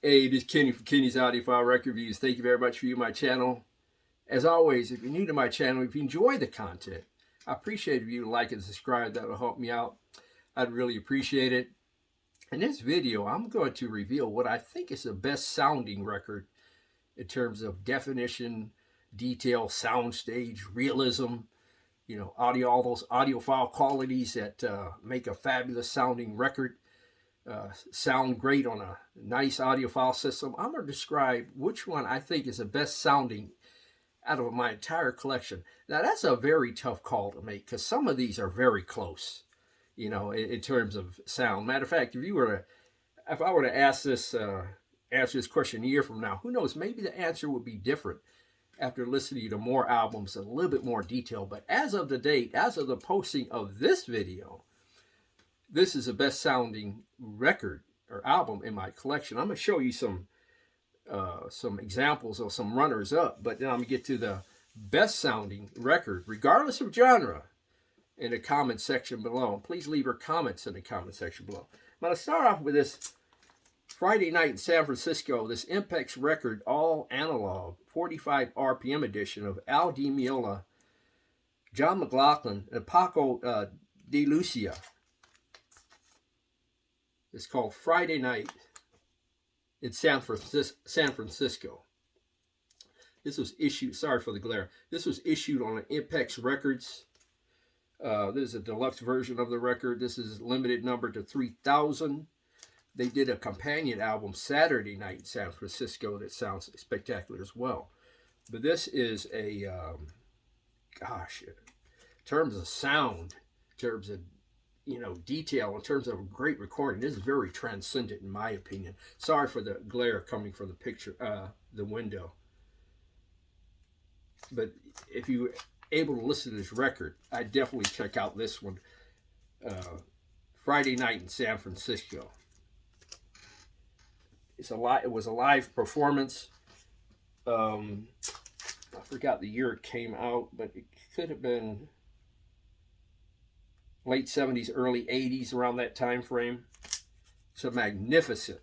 Hey, this is Kenny from Kenny's Audiophile Record Reviews. Thank you very much for viewing my channel. As always, if you're new to my channel, if you enjoy the content, I appreciate if you like and subscribe. That will help me out. I'd really appreciate it. In this video, I'm going to reveal what I think is the best sounding record in terms of definition, detail, soundstage, realism, all those audiophile qualities that make a fabulous sounding record. Sound great on a nice audiophile system. I'm going to describe which one I think is the best sounding out of my entire collection. Now, that's a very tough call to make because some of these are very close, in terms of sound. Matter of fact, if I were to answer this question a year from now, who knows, maybe the answer would be different after listening to more albums in a little bit more detail. But as of the date, as of the posting of this video, this is the best sounding record or album in my collection. I'm going to show you some examples of some runners up, but then I'm going to get to the best sounding record, regardless of genre, in the comment section below. Please leave your comments in the comment section below. I'm going to start off with this Friday Night in San Francisco, this Impex record, all analog, 45 RPM edition of Al Di Meola, John McLaughlin, and Paco de Lucia. It's called Friday Night in San Francisco. This was issued, sorry for the glare, this was issued on Impex Records. This is a deluxe version of the record. This is limited number to 3,000. They did a companion album, Saturday Night in San Francisco, that sounds spectacular as well. But this is a, in terms of sound, in terms of detail, in terms of great recording, this is very transcendent in my opinion. Sorry for the glare coming from the picture, the window. But if you're able to listen to this record, I definitely check out this one, Friday Night in San Francisco. It was a live performance. I forgot the year it came out, but it could have been late 70s, early 80s, around that time frame. It's a magnificent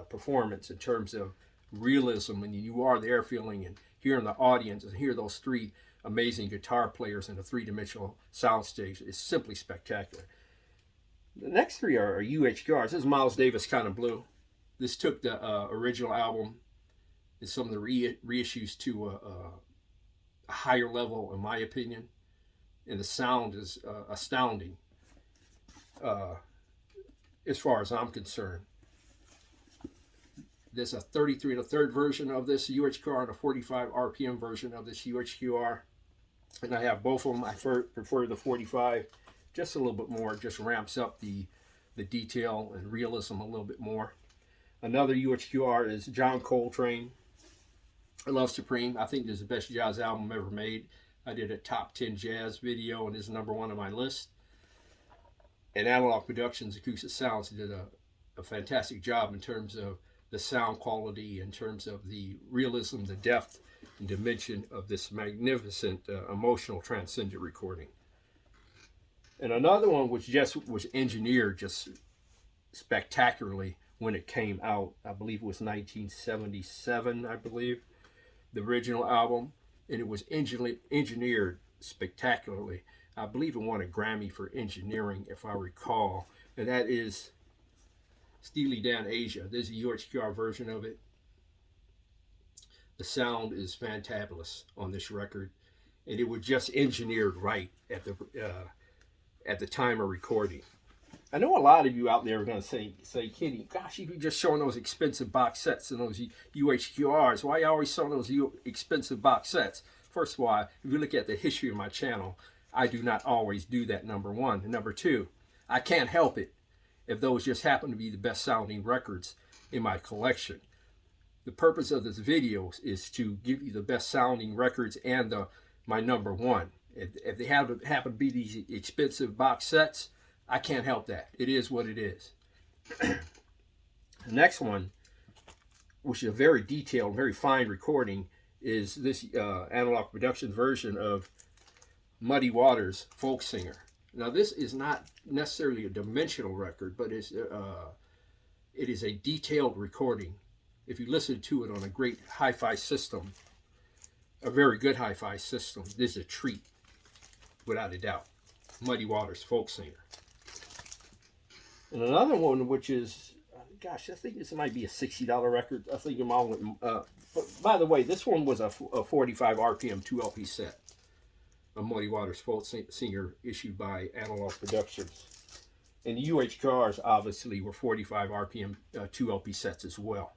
performance in terms of realism, and you are there feeling and hearing the audience and hear those three amazing guitar players in a three-dimensional soundstage. It's simply spectacular. The next three are UHQRs. This is Miles Davis Kind of Blue. This took the original album and some of the reissues to a higher level, in my opinion. And the sound is astounding as far as I'm concerned. There's a 33 1/3 version of this UHQR and a 45 RPM version of this UHQR. And I have both of them. I prefer the 45 just a little bit more. It just ramps up the detail and realism a little bit more. Another UHQR is John Coltrane, I Love Supreme. I think this is the best jazz album ever made. I did a top 10 jazz video, and this is number 1 on my list. And Analog Productions, Acoustic Sounds did a fantastic job in terms of the sound quality, in terms of the realism, the depth, and dimension of this magnificent, emotional, transcendent recording. And another one which was engineered just spectacularly when it came out. I believe it was 1977, I believe, the original album. And it was engineered spectacularly. I believe it won a Grammy for engineering, if I recall. And that is Steely Dan Asia. There's a UHQR version of it. The sound is fantabulous on this record. And it was just engineered right at the time of recording. I know a lot of you out there are going to say, Kenny, gosh, you just showing those expensive box sets and those UHQRs. Why are you always showing those expensive box sets? First of all, if you look at the history of my channel, I do not always do that, number one. And number two, I can't help it if those just happen to be the best sounding records in my collection. The purpose of this video is to give you the best sounding records and my number one. If they happen to be these expensive box sets, I can't help that. It is what it is. The next one, which is a very detailed, very fine recording, is this Analog Production version of Muddy Waters, Folk Singer. Now, this is not necessarily a dimensional record, but it's It is a detailed recording. If you listen to it on a great hi-fi system, a very good hi-fi system, this is a treat, without a doubt. Muddy Waters Folk Singer. And another one, which is, gosh, I think this might be a $60 record. I think I'm on. But by the way, this one was a 45 RPM 2 LP set. A Muddy Waters Folk Singer issued by Analog Productions. And the UHQRs obviously were 45 RPM 2 LP sets as well.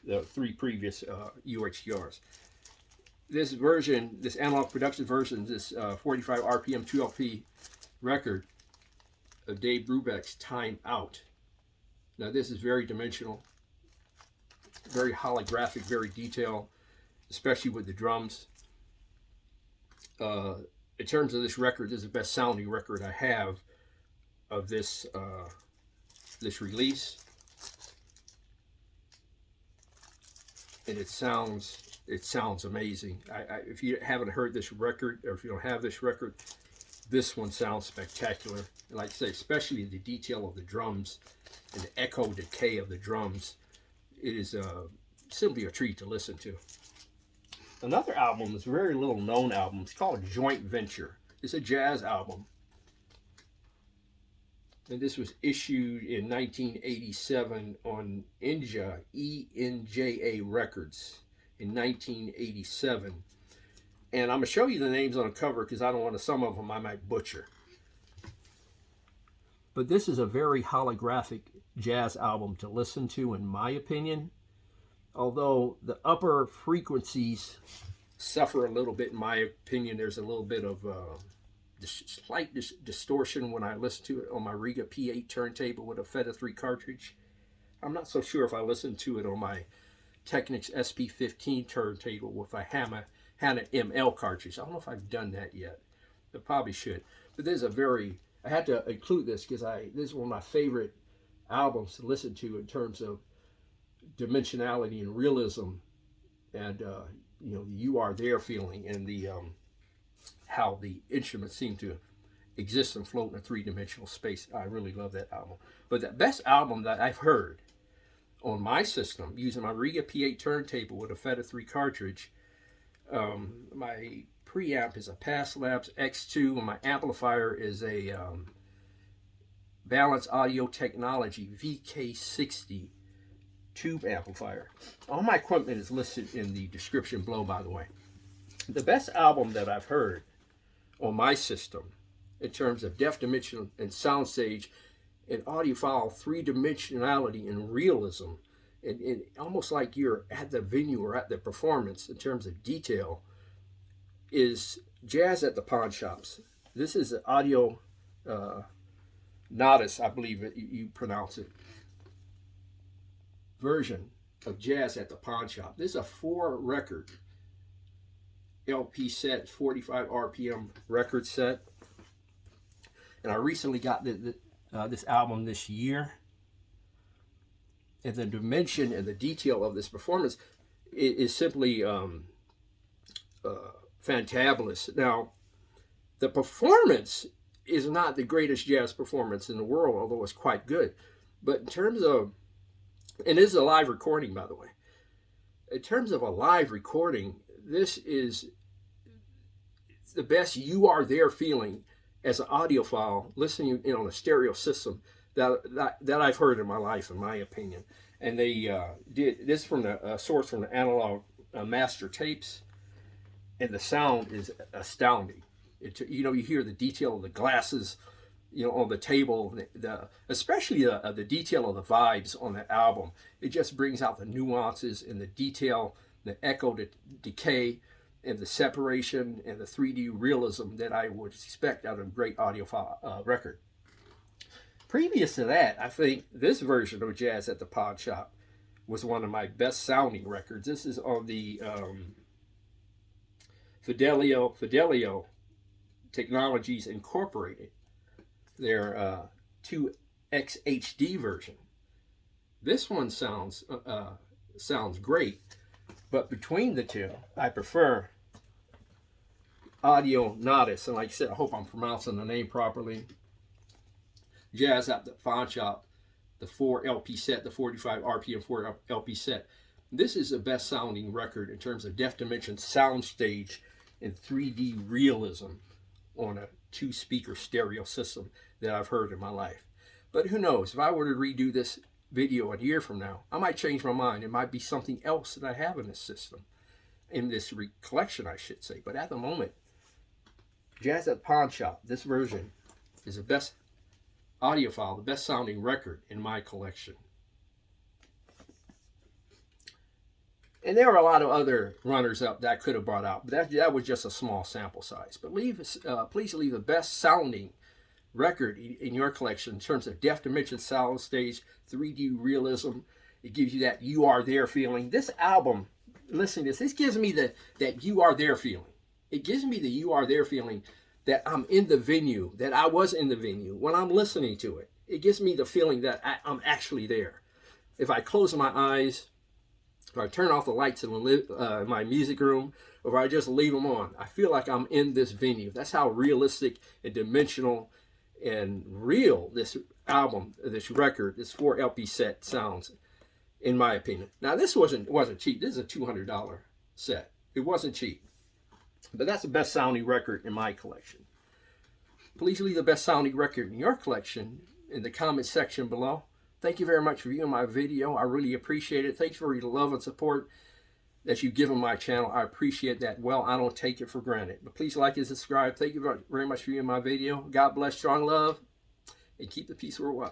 The 3 previous UHQRs. This version, this Analog Productions version, this 45 RPM 2 LP record of Dave Brubeck's Time Out. Now this is very dimensional, very holographic, very detailed, especially with the drums. In terms of this record, this is the best sounding record I have of this this release, and it sounds amazing. If you haven't heard this record, or if you don't have this record, this one sounds spectacular. And like I say, especially the detail of the drums and the echo decay of the drums, it is simply a treat to listen to. Another album is a very little known album. It's called Joint Venture. It's a jazz album. And this was issued in 1987 on ENJA Records in 1987. And I'm going to show you the names on the cover because I don't want to, some of them I might butcher. But this is a very holographic jazz album to listen to, in my opinion. Although the upper frequencies suffer a little bit, in my opinion. There's a little bit of slight distortion when I listen to it on my Rega P8 turntable with a Apheta 3 cartridge. I'm not so sure if I listen to it on my Technics SP-15 turntable with a Hana ML cartridge. I don't know if I've done that yet. I probably should. But there's a very, I had to include this because this is one of my favorite albums to listen to in terms of dimensionality and realism, and you know, the you are there feeling, and the how the instruments seem to exist and float in a three-dimensional space. I really love that album. But the best album that I've heard on my system using my Rega P8 turntable with a Apheta 3 cartridge, my preamp is a Passlabs X2, and my amplifier is a Balance Audio Technology VK60 tube amplifier. All my equipment is listed in the description below, by the way. The best album that I've heard on my system in terms of depth dimension and soundstage and audiophile three-dimensionality and realism, and almost like you're at the venue or at the performance in terms of detail, is Jazz at the Pawn Shops. This is Audio Natus, I believe you pronounce it, version of Jazz at the Pawn Shop. This is a 4-record LP set, 45 RPM record set, and I recently got this album this year, and the dimension and the detail of this performance is simply fantabulous. Now, the performance is not the greatest jazz performance in the world, although it's quite good, but in terms of, and this is a live recording, by the way. In terms of a live recording, this is the best you are there feeling as an audiophile listening in on a stereo system that I've heard in my life, in my opinion. And they did this from the source from the analog master tapes, and the sound is astounding. You know, you hear the detail of the glasses, you know, on the table, especially the detail of the vibes on the album. It just brings out the nuances and the detail, the echo, the decay, and the separation and the 3D realism that I would expect out of a great audiophile record. Previous to that, I think this version of Jazz at the Pawn Shop was one of my best sounding records. This is on the Fidelio Technologies Incorporated, their 2XHD version. This one sounds great, but between the two, I prefer Audio Natus, and like I said, I hope I'm pronouncing the name properly. Jazz at the Pawn Shop the 4 LP set, the 45 RPM 4 LP set. This is the best sounding record in terms of depth dimension, soundstage, and 3D realism on a 2-speaker stereo system that I've heard in my life. But who knows, if I were to redo this video a year from now, I might change my mind. It might be something else that I have in this system, in this collection, I should say. But at the moment, Jazz at Pawn Shop, this version is the best audiophile, the best sounding record in my collection. And there are a lot of other runners up that I could have brought out, but that was just a small sample size. But please leave the best sounding record in your collection in terms of depth dimension, sound stage, 3D realism. It gives you that you are there feeling. This album, listening to this gives me that you are there feeling. It gives me the you are there feeling that I'm in the venue, that I was in the venue when I'm listening to it. It gives me the feeling that I'm actually there. If I close my eyes, if I turn off the lights in my music room, or if I just leave them on, I feel like I'm in this venue. That's how realistic and dimensional and real this album, this record, this 4 LP set sounds, in my opinion. Now, this wasn't cheap. This is a $200 set. It wasn't cheap. But that's the best sounding record in my collection. Please leave the best sounding record in your collection in the comment section below. Thank you very much for viewing my video. I really appreciate it. Thanks for your love and support that you've given my channel. I appreciate that. Well, I don't take it for granted. But please like and subscribe. Thank you very much for viewing my video. God bless, strong love, and keep the peace worldwide.